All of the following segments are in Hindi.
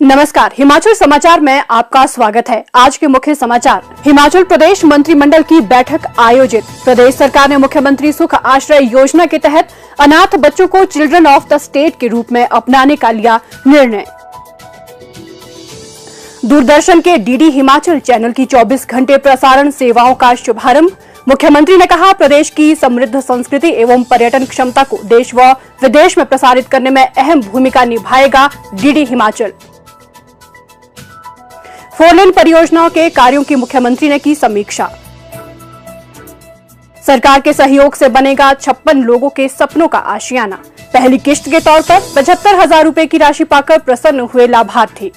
नमस्कार, हिमाचल समाचार में आपका स्वागत है। आज के मुख्य समाचार। हिमाचल प्रदेश मंत्रिमंडल की बैठक आयोजित। प्रदेश सरकार ने मुख्यमंत्री सुख आश्रय योजना के तहत अनाथ बच्चों को चिल्ड्रन ऑफ द स्टेट के रूप में अपनाने का लिया निर्णय। दूरदर्शन के डीडी हिमाचल चैनल की 24 घंटे प्रसारण सेवाओं का शुभारंभ। मुख्यमंत्री ने कहा, प्रदेश की समृद्ध संस्कृति एवं पर्यटन क्षमता को देश व विदेश में प्रसारित करने में अहम भूमिका निभाएगा डीडी हिमाचल। 4 लेन परियोजनाओं के कार्यों की मुख्यमंत्री ने की समीक्षा। सरकार के सहयोग से बनेगा 56 लोगों के सपनों का आशियाना। पहली किश्त के तौर पर 75,000 रुपए की राशि पाकर प्रसन्न हुए लाभार्थी।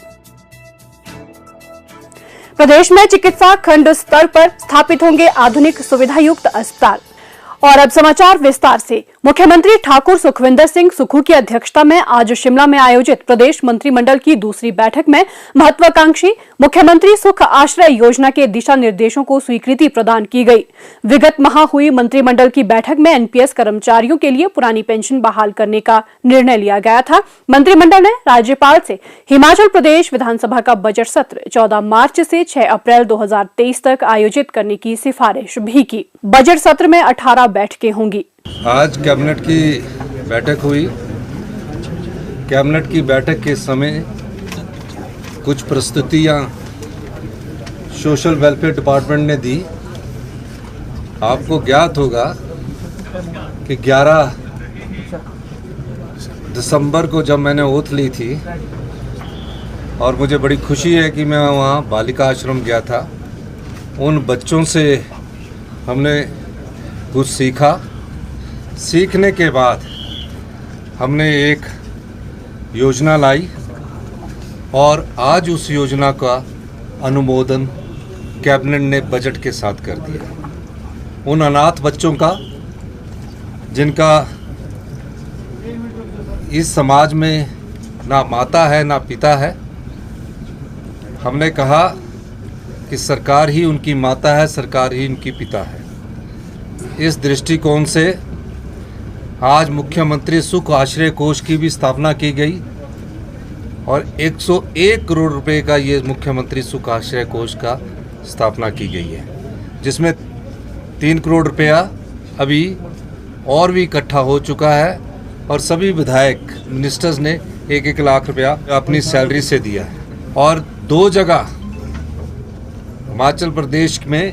प्रदेश में चिकित्सा खंड स्तर पर स्थापित होंगे आधुनिक सुविधायुक्त अस्पताल। और अब समाचार विस्तार से। मुख्यमंत्री ठाकुर सुखविंदर सिंह सुक्खू की अध्यक्षता में आज शिमला में आयोजित प्रदेश मंत्रिमंडल की दूसरी बैठक में महत्वाकांक्षी मुख्यमंत्री सुख आश्रय योजना के दिशा निर्देशों को स्वीकृति प्रदान की गई। विगत माह हुई मंत्रिमंडल की बैठक में एनपीएस कर्मचारियों के लिए पुरानी पेंशन बहाल करने का निर्णय लिया गया था। मंत्रिमंडल ने राज्यपाल से हिमाचल प्रदेश विधानसभा का बजट सत्र 14 मार्च से 6 अप्रैल 2023 तक आयोजित करने की सिफारिश भी की। बजट सत्र में 18 बैठकें होंगी। आज कैबिनेट की बैठक हुई। कैबिनेट की बैठक के समय कुछ प्रस्तुतियां सोशल वेलफेयर डिपार्टमेंट ने दी। आपको ज्ञात होगा कि 11 दिसंबर को जब मैंने ओथ ली थी और मुझे बड़ी खुशी है कि मैं वहाँ बालिका आश्रम गया था, उन बच्चों से हमने कुछ सीखा। सीखने के बाद हमने एक योजना लाई और आज उस योजना का अनुमोदन कैबिनेट ने बजट के साथ कर दिया। उन अनाथ बच्चों का जिनका इस समाज में ना माता है ना पिता है, हमने कहा कि सरकार ही उनकी माता है, सरकार ही उनकी पिता है। इस दृष्टिकोण से आज मुख्यमंत्री सुख आश्रय कोष की भी स्थापना की गई और 101 करोड़ रुपए का ये मुख्यमंत्री सुख आश्रय कोष का स्थापना की गई है, जिसमें 3 करोड़ रुपया अभी और भी इकट्ठा हो चुका है और सभी विधायक मिनिस्टर्स ने 1-1 लाख रुपया अपनी सैलरी से दिया है। और 2 जगह हिमाचल प्रदेश में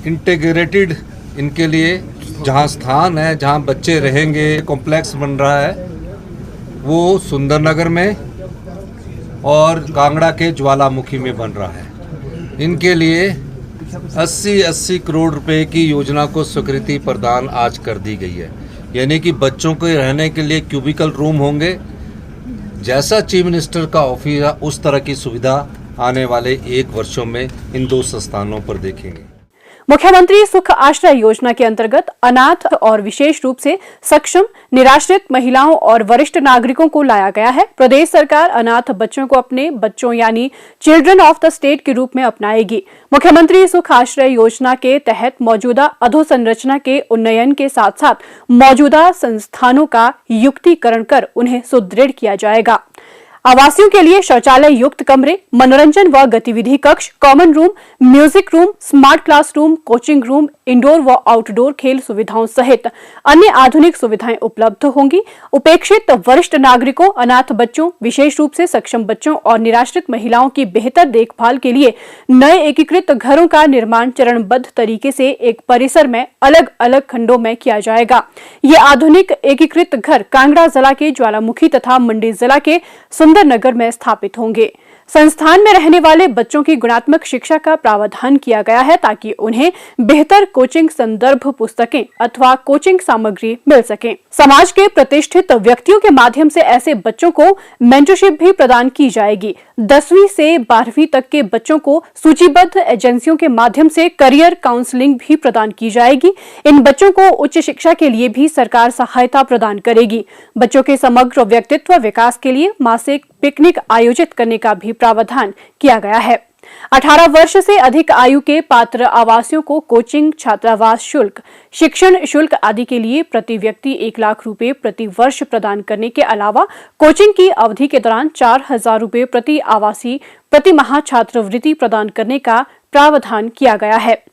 इंटीग्रेटेड इनके लिए जहाँ स्थान है, जहाँ बच्चे रहेंगे, कॉम्प्लेक्स बन रहा है, वो सुंदरनगर में और कांगड़ा के ज्वालामुखी में बन रहा है। इनके लिए 80 करोड़ रुपए की योजना को स्वीकृति प्रदान आज कर दी गई है। यानी कि बच्चों के रहने के लिए क्यूबिकल रूम होंगे। जैसा चीफ मिनिस्टर का ऑफिस है, उस तरह की सुविधा आने वाले 1 वर्षों में इन 2 संस्थानों पर देखेंगे। मुख्यमंत्री सुख आश्रय योजना के अंतर्गत अनाथ और विशेष रूप से सक्षम निराश्रित महिलाओं और वरिष्ठ नागरिकों को लाया गया है। प्रदेश सरकार अनाथ बच्चों को अपने बच्चों यानी चिल्ड्रन ऑफ द स्टेट के रूप में अपनाएगी। मुख्यमंत्री सुख आश्रय योजना के तहत मौजूदा अधोसंरचना के उन्नयन के साथ साथ मौजूदा संस्थानों का युक्तिकरण कर उन्हें सुदृढ़ किया जाएगा। आवासियों के लिए शौचालय युक्त कमरे, मनोरंजन व गतिविधि कक्ष, common room, music room, smart classroom, coaching room, indoor व आउटडोर खेल सुविधाओं सहित अन्य आधुनिक सुविधाएं उपलब्ध होंगी। उपेक्षित वरिष्ठ नागरिकों, अनाथ बच्चों, विशेष रूप से सक्षम बच्चों और निराश्रित महिलाओं की बेहतर देखभाल के लिए नए एकीकृत घरों का निर्माण चरणबद्ध तरीके से एक परिसर में अलग अलग खंडों में किया जाएगा। ये आधुनिक एकीकृत घर कांगड़ा जिला के ज्वालामुखी तथा मंडी जिला के सुंदरनगर में स्थापित होंगे। संस्थान में रहने वाले बच्चों की गुणात्मक शिक्षा का प्रावधान किया गया है ताकि उन्हें बेहतर कोचिंग संदर्भ पुस्तकें अथवा कोचिंग सामग्री मिल सके। समाज के प्रतिष्ठित व्यक्तियों के माध्यम से ऐसे बच्चों को मेंटरशिप भी प्रदान की जाएगी। 10वीं से 12वीं तक के बच्चों को सूचीबद्ध एजेंसियों के माध्यम से करियर काउंसलिंग भी प्रदान की जाएगी। इन बच्चों को उच्च शिक्षा के लिए भी सरकार सहायता प्रदान करेगी। बच्चों के समग्र व्यक्तित्व विकास के लिए मासिक पिकनिक आयोजित करने का भी प्रावधान किया गया है। 18 वर्ष से अधिक आयु के पात्र आवासियों को कोचिंग, छात्रावास शुल्क, शिक्षण शुल्क आदि के लिए प्रति व्यक्ति 1 लाख रुपए प्रति वर्ष प्रदान करने के अलावा कोचिंग की अवधि के दौरान 4,000 रुपए प्रति आवासी प्रति माह छात्रवृत्ति प्रदान करने का प्रावधान किया गया है।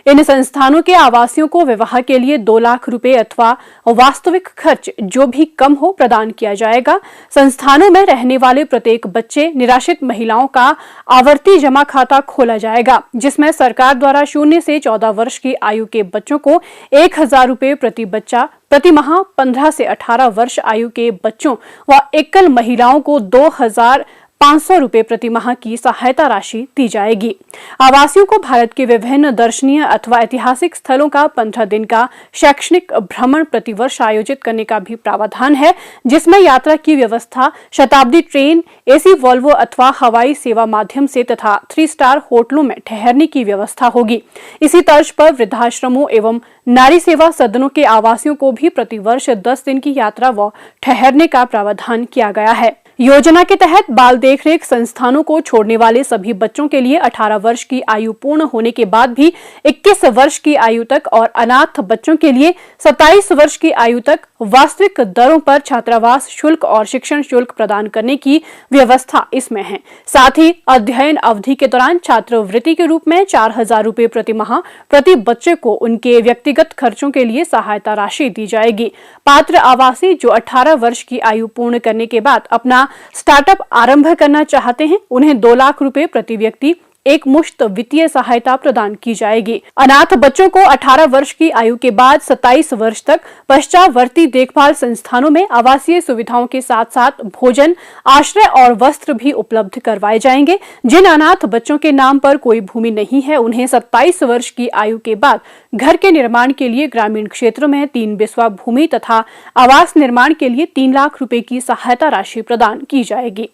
इन संस्थानों के आवासियों को विवाह के लिए 2 लाख रुपए अथवा वास्तविक खर्च जो भी कम हो प्रदान किया जाएगा। संस्थानों में रहने वाले प्रत्येक बच्चे निराश्रित महिलाओं का आवर्ती जमा खाता खोला जाएगा, जिसमें सरकार द्वारा 0 से 14 वर्ष की आयु के बच्चों को 1,000 रुपए प्रति बच्चा प्रति माह, 15 से 18 वर्ष आयु के बच्चों व एकल महिलाओं को 2,500 रुपए प्रति माह की सहायता राशि दी जाएगी। आवासियों को भारत के विभिन्न दर्शनीय अथवा ऐतिहासिक स्थलों का 15 दिन का शैक्षणिक भ्रमण प्रतिवर्ष आयोजित करने का भी प्रावधान है, जिसमें यात्रा की व्यवस्था शताब्दी ट्रेन, एसी वॉल्वो अथवा हवाई सेवा माध्यम से तथा 3 स्टार होटलों में ठहरने की व्यवस्था होगी। इसी तर्ज पर वृद्धाश्रमों एवं नारी सेवा सदनों के आवासियों को भी प्रतिवर्ष 10 दिन की यात्रा व ठहरने का प्रावधान किया गया है। योजना के तहत बाल देखरेख संस्थानों को छोड़ने वाले सभी बच्चों के लिए 18 वर्ष की आयु पूर्ण होने के बाद भी 21 वर्ष की आयु तक और अनाथ बच्चों के लिए 27 वर्ष की आयु तक वास्तविक दरों पर छात्रावास शुल्क और शिक्षण शुल्क प्रदान करने की व्यवस्था इसमें है। साथ ही अध्ययन अवधि के दौरान छात्रवृत्ति के रूप में 4,000 रुपए प्रति माह प्रति बच्चे को उनके व्यक्तिगत खर्चों के लिए सहायता राशि दी जाएगी। पात्र आवासी जो 18 वर्ष की आयु पूर्ण करने के बाद अपना स्टार्टअप आरंभ करना चाहते हैं, उन्हें 2 लाख रुपए प्रति व्यक्ति एक मुश्त वित्तीय सहायता प्रदान की जाएगी। अनाथ बच्चों को 18 वर्ष की आयु के बाद 27 वर्ष तक पश्चावर्ती देखभाल संस्थानों में आवासीय सुविधाओं के साथ साथ भोजन, आश्रय और वस्त्र भी उपलब्ध करवाए जाएंगे। जिन अनाथ बच्चों के नाम पर कोई भूमि नहीं है, उन्हें 27 वर्ष की आयु के बाद घर के निर्माण के लिए ग्रामीण क्षेत्रों में 3 बिस्वा भूमि तथा आवास निर्माण के लिए 3 लाख रुपए की सहायता राशि प्रदान की जाएगी।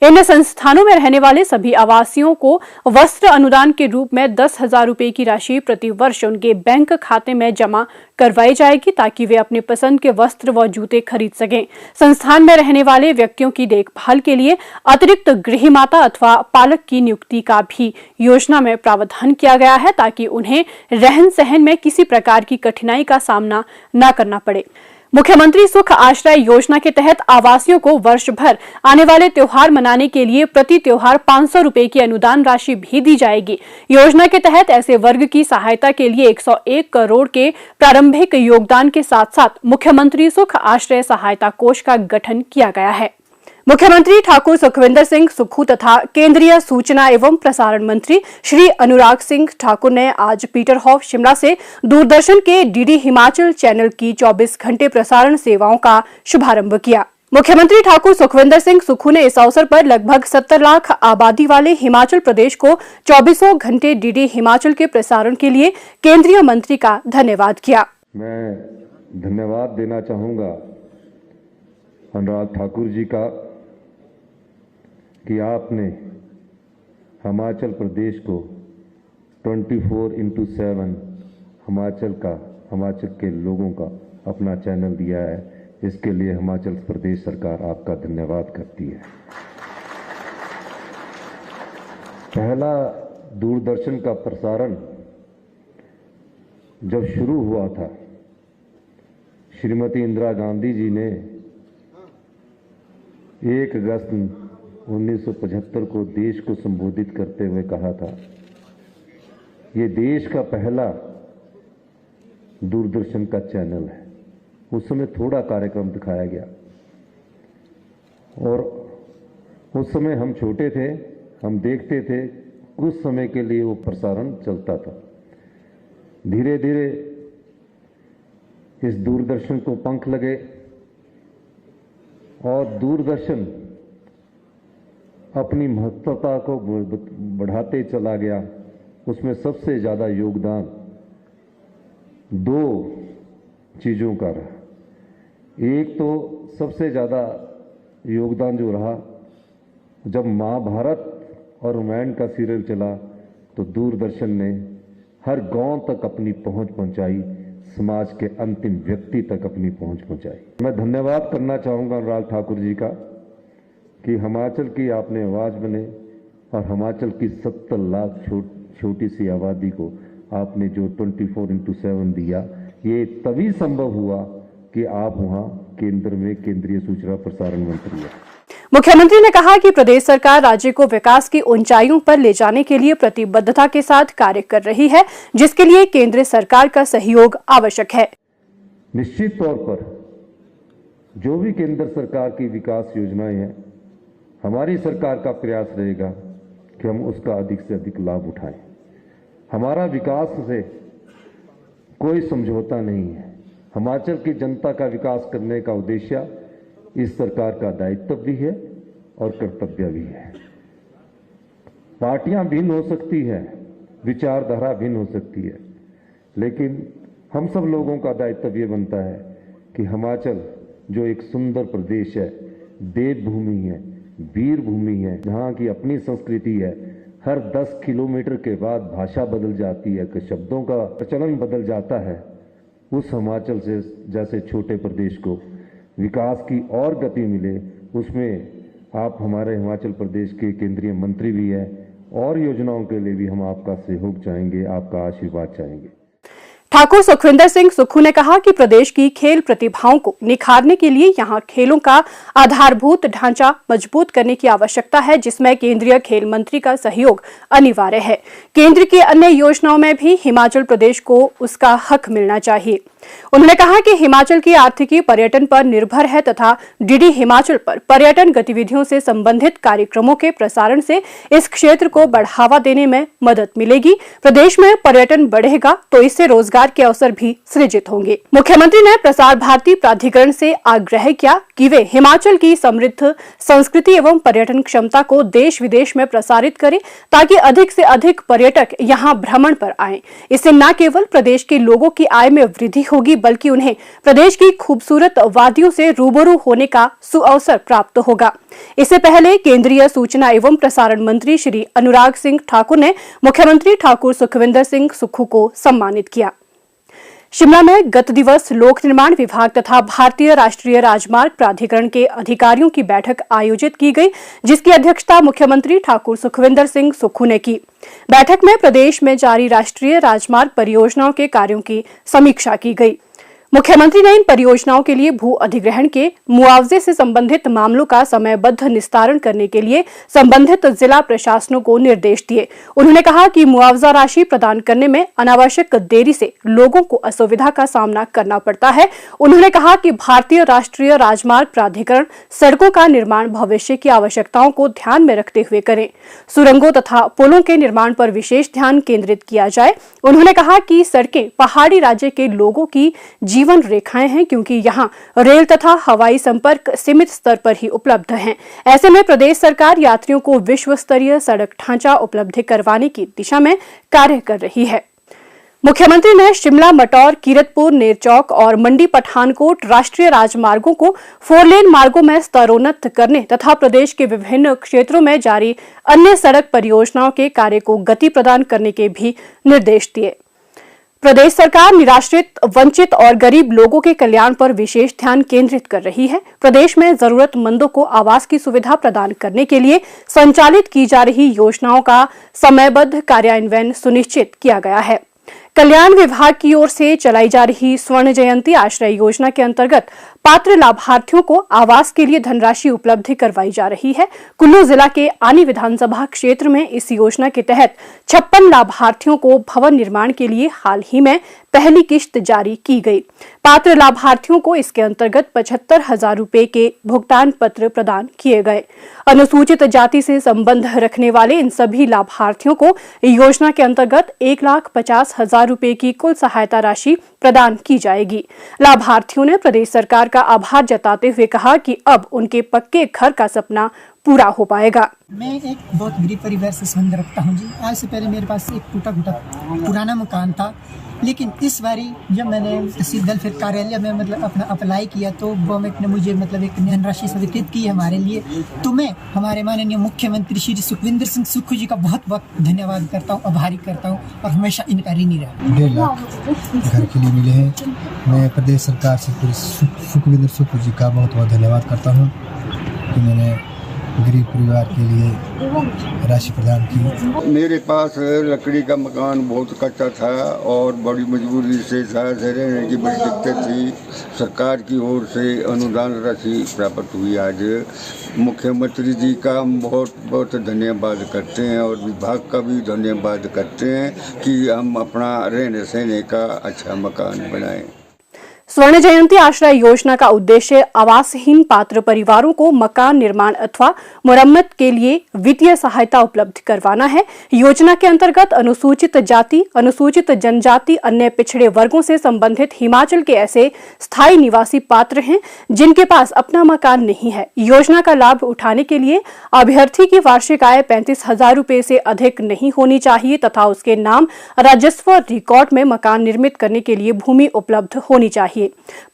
इन संस्थानों में रहने वाले सभी आवासियों को वस्त्र अनुदान के रूप में 10,000 रुपए की राशि प्रति वर्ष उनके बैंक खाते में जमा करवाई जाएगी, ताकि वे अपने पसंद के वस्त्र व जूते खरीद सकें। संस्थान में रहने वाले व्यक्तियों की देखभाल के लिए अतिरिक्त गृहमाता अथवा पालक की नियुक्ति का भी योजना में प्रावधान किया गया है, ताकि उन्हें रहन सहन में किसी प्रकार की कठिनाई का सामना न करना पड़े। मुख्यमंत्री सुख आश्रय योजना के तहत आवासियों को वर्ष भर आने वाले त्योहार मनाने के लिए प्रति त्योहार 500 रुपए की अनुदान राशि भी दी जाएगी। योजना के तहत ऐसे वर्ग की सहायता के लिए 101 करोड़ के प्रारंभिक योगदान के साथ साथ मुख्यमंत्री सुख आश्रय सहायता कोष का गठन किया गया है। मुख्यमंत्री ठाकुर सुखविंदर सिंह सुक्खू तथा केंद्रीय सूचना एवं प्रसारण मंत्री श्री अनुराग सिंह ठाकुर ने आज पीटरहॉफ शिमला से दूरदर्शन के डीडी हिमाचल चैनल की 24 घंटे प्रसारण सेवाओं का शुभारंभ किया। मुख्यमंत्री ठाकुर सुखविंदर सिंह सुक्खू ने इस अवसर पर लगभग 70 लाख आबादी वाले हिमाचल प्रदेश को 24 घंटे डीडी हिमाचल के प्रसारण के लिए केंद्रीय मंत्री का धन्यवाद किया। मैं धन्यवाद देना चाहूँगा अनुराग ठाकुर जी का कि आपने हिमाचल प्रदेश को 24/7 हिमाचल के लोगों का अपना चैनल दिया है। इसके लिए हिमाचल प्रदेश सरकार आपका धन्यवाद करती है। पहला दूरदर्शन का प्रसारण जब शुरू हुआ था, श्रीमती इंदिरा गांधी जी ने 1 अगस्त 1975 को देश को संबोधित करते हुए कहा था, ये देश का पहला दूरदर्शन का चैनल है। उस समय थोड़ा कार्यक्रम दिखाया गया और उस समय हम छोटे थे, हम देखते थे, कुछ समय के लिए वो प्रसारण चलता था। धीरे धीरे इस दूरदर्शन को पंख लगे और दूरदर्शन अपनी महत्वता को बढ़ाते चला गया। उसमें सबसे ज़्यादा योगदान 2 चीज़ों का रहा। एक तो सबसे ज़्यादा योगदान जो रहा, जब महाभारत और रामायण का सीरियल चला तो दूरदर्शन ने हर गांव तक अपनी पहुंच पहुंचाई, समाज के अंतिम व्यक्ति तक अपनी पहुंच पहुंचाई। मैं धन्यवाद करना चाहूँगा अनुराग ठाकुर जी का कि हिमाचल की आपने आवाज़ बने, और हिमाचल की 70 लाख छोटी सी आबादी को आपने जो 24/7 दिया, ये तभी संभव हुआ कि आप वहाँ केंद्र में केंद्रीय सूचना प्रसारण मंत्री हैं। मुख्यमंत्री ने कहा कि प्रदेश सरकार राज्य को विकास की ऊंचाइयों पर ले जाने के लिए प्रतिबद्धता के साथ कार्य कर रही है, जिसके लिए केंद्र सरकार का सहयोग आवश्यक है। निश्चित तौर पर जो भी केंद्र सरकार की विकास योजनाएं हैं, हमारी सरकार का प्रयास रहेगा कि हम उसका अधिक से अधिक लाभ उठाएं। हमारा विकास से कोई समझौता नहीं है। हिमाचल की जनता का विकास करने का उद्देश्य इस सरकार का दायित्व भी है और कर्तव्य भी है। पार्टियां भिन्न हो सकती है, विचारधारा भिन्न हो सकती है, लेकिन हम सब लोगों का दायित्व ये बनता है कि हिमाचल जो एक सुंदर प्रदेश है, देवभूमि है, वीर भूमि है, जहाँ की अपनी संस्कृति है, हर 10 किलोमीटर के बाद भाषा बदल जाती है, कि शब्दों का प्रचलन बदल जाता है, उस हिमाचल से जैसे छोटे प्रदेश को विकास की और गति मिले, उसमें आप हमारे हिमाचल प्रदेश के केंद्रीय मंत्री भी हैं और योजनाओं के लिए भी हम आपका सहयोग चाहेंगे, आपका आशीर्वाद चाहेंगे। ठाकुर सुखविंदर सिंह सुक्खू ने कहा कि प्रदेश की खेल प्रतिभाओं को निखारने के लिए यहां खेलों का आधारभूत ढांचा मजबूत करने की आवश्यकता है, जिसमें केंद्रीय खेल मंत्री का सहयोग अनिवार्य है। केंद्र की अन्य योजनाओं में भी हिमाचल प्रदेश को उसका हक मिलना चाहिए। उन्होंने कहा कि हिमाचल की आर्थिकी पर्यटन पर निर्भर है तथा डीडी हिमाचल पर पर्यटन गतिविधियों से संबंधित कार्यक्रमों के प्रसारण से इस क्षेत्र को बढ़ावा देने में मदद मिलेगी। प्रदेश में पर्यटन बढ़ेगा तो इससे रोजगार के अवसर भी सृजित होंगे। मुख्यमंत्री ने प्रसार भारती प्राधिकरण से आग्रह किया कि वे हिमाचल की समृद्ध संस्कृति एवं पर्यटन क्षमता को देश विदेश में प्रसारित करें, ताकि अधिक से अधिक पर्यटक यहां भ्रमण पर आएं। इससे न केवल प्रदेश के लोगों की आय में वृद्धि होगी, बल्कि उन्हें प्रदेश की खूबसूरत वादियों से रूबरू होने का सुअवसर प्राप्त होगा। इससे पहले केंद्रीय सूचना एवं प्रसारण मंत्री श्री अनुराग सिंह ठाकुर ने मुख्यमंत्री ठाकुर सुखविंदर सिंह सुक्खू को सम्मानित किया। शिमला में गत दिवस लोक निर्माण विभाग तथा भारतीय राष्ट्रीय राजमार्ग प्राधिकरण के अधिकारियों की बैठक आयोजित की गई, जिसकी अध्यक्षता मुख्यमंत्री ठाकुर सुखविंदर सिंह सुक्खू ने की। बैठक में प्रदेश में जारी राष्ट्रीय राजमार्ग परियोजनाओं के कार्यों की समीक्षा की गई। मुख्यमंत्री ने इन परियोजनाओं के लिए भू अधिग्रहण के मुआवजे से संबंधित मामलों का समयबद्ध निस्तारण करने के लिए संबंधित जिला प्रशासनों को निर्देश दिए। उन्होंने कहा कि मुआवजा राशि प्रदान करने में अनावश्यक देरी से लोगों को असुविधा का सामना करना पड़ता है। उन्होंने कहा कि भारतीय राष्ट्रीय राजमार्ग प्राधिकरण सड़कों का निर्माण भविष्य की आवश्यकताओं को ध्यान में रखते हुए करे। सुरंगों तथा पुलों के निर्माण पर विशेष ध्यान केंद्रित किया जाए। उन्होंने कहा कि सड़कें पहाड़ी राज्य के लोगों की जीवन रेखाएं हैं, क्योंकि यहां रेल तथा हवाई संपर्क सीमित स्तर पर ही उपलब्ध हैं। ऐसे में प्रदेश सरकार यात्रियों को विश्व स्तरीय सड़क ढांचा उपलब्ध करवाने की दिशा में कार्य कर रही है। मुख्यमंत्री ने शिमला मटौर, कीरतपुर, नेरचौक और मंडी पठानकोट राष्ट्रीय राजमार्गों को 4 लेन मार्गों में स्तरोन्नत करने तथा प्रदेश के विभिन्न क्षेत्रों में जारी अन्य सड़क परियोजनाओं के कार्य को गति प्रदान करने के भी निर्देश दिए। प्रदेश सरकार निराश्रित, वंचित और गरीब लोगों के कल्याण पर विशेष ध्यान केंद्रित कर रही है। प्रदेश में जरूरतमंदों को आवास की सुविधा प्रदान करने के लिए संचालित की जा रही योजनाओं का समयबद्ध कार्यान्वयन सुनिश्चित किया गया है। कल्याण विभाग की ओर से चलाई जा रही स्वर्ण जयंती आश्रय योजना के अंतर्गत पात्र लाभार्थियों को आवास के लिए धनराशि उपलब्ध करवाई जा रही है। कुल्लू जिला के आनी विधानसभा क्षेत्र में इस योजना के तहत 56 लाभार्थियों को भवन निर्माण के लिए हाल ही में पहली किश्त जारी की गई। पात्र लाभार्थियों को इसके अंतर्गत 75,000 रुपए के भुगतान पत्र प्रदान किए गए। अनुसूचित जाति से संबंध रखने वाले इन सभी लाभार्थियों को योजना के अंतर्गत 1,50,000 रुपए की कुल सहायता राशि प्रदान की जाएगी। लाभार्थियों ने प्रदेश सरकार का आभार जताते हुए कहा कि अब उनके पक्के घर का सपना पूरा हो पाएगा। मैं एक बहुत गरीब परिवार से संबंध रखता हूँ जी। आज से पहले मेरे पास एक टूटा फूटा पुराना मकान था, लेकिन इस बारी जब मैंने तहसील वेलफेयर कार्यालय में अपना अप्लाई किया तो गवर्नमेंट ने मुझे एक धनराशि स्वीकृत की है हमारे लिए। तो मैं हमारे माननीय मुख्यमंत्री श्री सुखविंदर सिंह सुक्खू जी का बहुत बहुत धन्यवाद करता हूँ, आभारी करता हूँ और हमेशा इनका ऋणी रहा। 1.5 लाख घर के लिए मिले हैं। मैं प्रदेश सरकार से सुखविंदर सुक्खू जी का बहुत बहुत धन्यवाद करता हूँ कि मैंने गरीब परिवार के लिए राशि प्रदान की। मेरे पास लकड़ी का मकान बहुत कच्चा था और बड़ी मजबूरी से शहर से रहने की बड़ी दिक्कत थी। सरकार की ओर से अनुदान राशि प्राप्त हुई। आज मुख्यमंत्री जी का हम बहुत बहुत धन्यवाद करते हैं और विभाग का भी धन्यवाद करते हैं कि हम अपना रहने सहने का अच्छा मकान बनाएं। स्वर्ण जयंती आश्रय योजना का उद्देश्य आवासहीन पात्र परिवारों को मकान निर्माण अथवा मुरम्मत के लिए वित्तीय सहायता उपलब्ध करवाना है। योजना के अंतर्गत अनुसूचित जाति, अनुसूचित जनजाति, अन्य पिछड़े वर्गों से संबंधित हिमाचल के ऐसे स्थायी निवासी पात्र हैं जिनके पास अपना मकान नहीं है। योजना का लाभ उठाने के लिए अभ्यर्थी की वार्षिक आय 35,000 रुपए से अधिक नहीं होनी चाहिए तथा उसके नाम राजस्व रिकॉर्ड में मकान निर्मित करने के लिए भूमि उपलब्ध होनी चाहिए।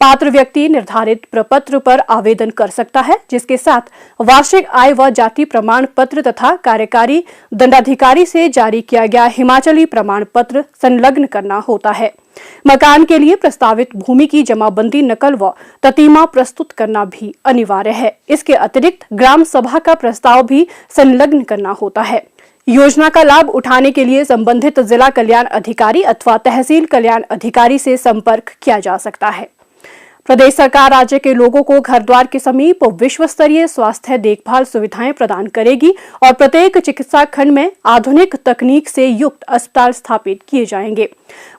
पात्र व्यक्ति निर्धारित प्रपत्र पर आवेदन कर सकता है जिसके साथ वार्षिक आय व जाति प्रमाण पत्र तथा कार्यकारी दंडाधिकारी से जारी किया गया हिमाचली प्रमाण पत्र संलग्न करना होता है। मकान के लिए प्रस्तावित भूमि की जमाबंदी नकल व ततीमा प्रस्तुत करना भी अनिवार्य है। इसके अतिरिक्त ग्राम सभा का प्रस्ताव भी संलग्न करना होता है। योजना का लाभ उठाने के लिए संबंधित जिला कल्याण अधिकारी अथवा तहसील कल्याण अधिकारी से संपर्क किया जा सकता है। प्रदेश सरकार राज्य के लोगों को घर द्वार के समीप विश्व स्तरीय स्वास्थ्य देखभाल सुविधाएं प्रदान करेगी और प्रत्येक चिकित्सा खंड में आधुनिक तकनीक से युक्त अस्पताल स्थापित किए जाएंगे।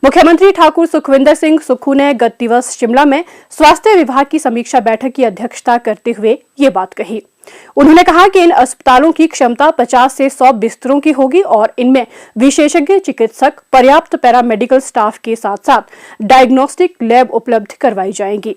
मुख्यमंत्री ठाकुर सुखविंदर सिंह सुक्खू ने गत दिवस शिमला में स्वास्थ्य विभाग की समीक्षा बैठक की अध्यक्षता करते हुए ये बात कही। उन्होंने कहा कि इन अस्पतालों की क्षमता 50 से 100 बिस्तरों की होगी और इनमें विशेषज्ञ चिकित्सक, पर्याप्त पैरामेडिकल स्टाफ के साथ साथ डायग्नोस्टिक लैब उपलब्ध करवाई जाएंगी।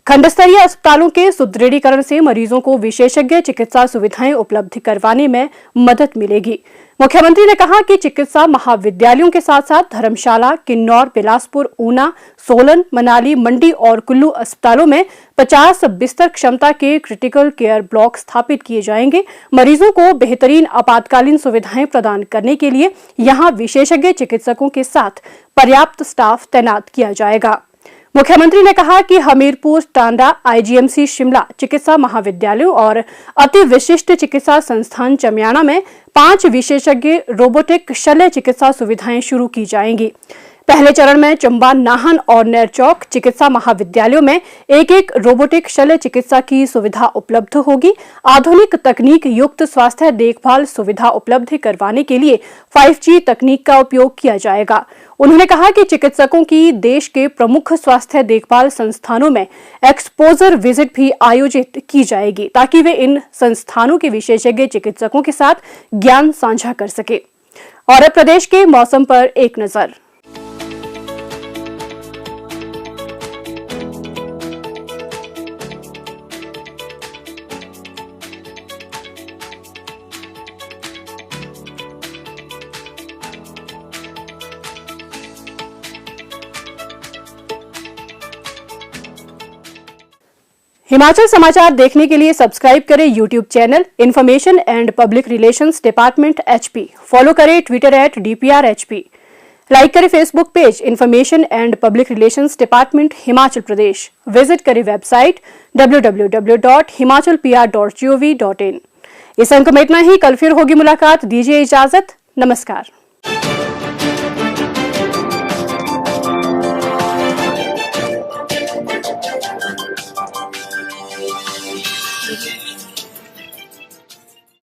खंड स्तरीय अस्पतालों के सुदृढ़ीकरण से मरीजों को विशेषज्ञ चिकित्सा सुविधाएं उपलब्ध करवाने में मदद मिलेगी। मुख्यमंत्री ने कहा कि चिकित्सा महाविद्यालयों के साथ साथ धर्मशाला, किन्नौर, बिलासपुर, ऊना, सोलन, मनाली, मंडी और कुल्लू अस्पतालों में 50 बिस्तर क्षमता के क्रिटिकल केयर ब्लॉक स्थापित किए जाएंगे। मरीजों को बेहतरीन आपातकालीन सुविधाएं प्रदान करने के लिए यहां विशेषज्ञ चिकित्सकों के साथ पर्याप्त स्टाफ तैनात किया जाएगा। मुख्यमंत्री ने कहा कि हमीरपुर, टांडा, आईजीएमसी शिमला, चिकित्सा महाविद्यालयों और अति विशिष्ट चिकित्सा संस्थान चमियाना में 5 विशेषज्ञ रोबोटिक शल्य चिकित्सा सुविधाएं शुरू की जाएंगी। पहले चरण में चंबा, नाहन और नेरचौक चिकित्सा महाविद्यालयों में एक रोबोटिक शल्य चिकित्सा की सुविधा उपलब्ध होगी। आधुनिक तकनीक युक्त स्वास्थ्य देखभाल सुविधा उपलब्ध करवाने के लिए 5G तकनीक का उपयोग किया जाएगा। उन्होंने कहा कि चिकित्सकों की देश के प्रमुख स्वास्थ्य देखभाल संस्थानों में एक्सपोजर विजिट भी आयोजित की जाएगी ताकि वे इन संस्थानों के विशेषज्ञ चिकित्सकों के साथ ज्ञान साझा कर सके। और अब प्रदेश के मौसम पर एक नजर। हिमाचल समाचार देखने के लिए सब्सक्राइब करें YouTube channel information and public relations department HP। Follow करें ट्विटर @DPRHP। लाइक करें Facebook page information and public relations department Himachal Pradesh. Visit करें वेबसाइट www.himachalpr.gov.in। इस अंक में इतना ही। कल फिर होगी मुलाकात। दीजिए इजाजत। नमस्कार।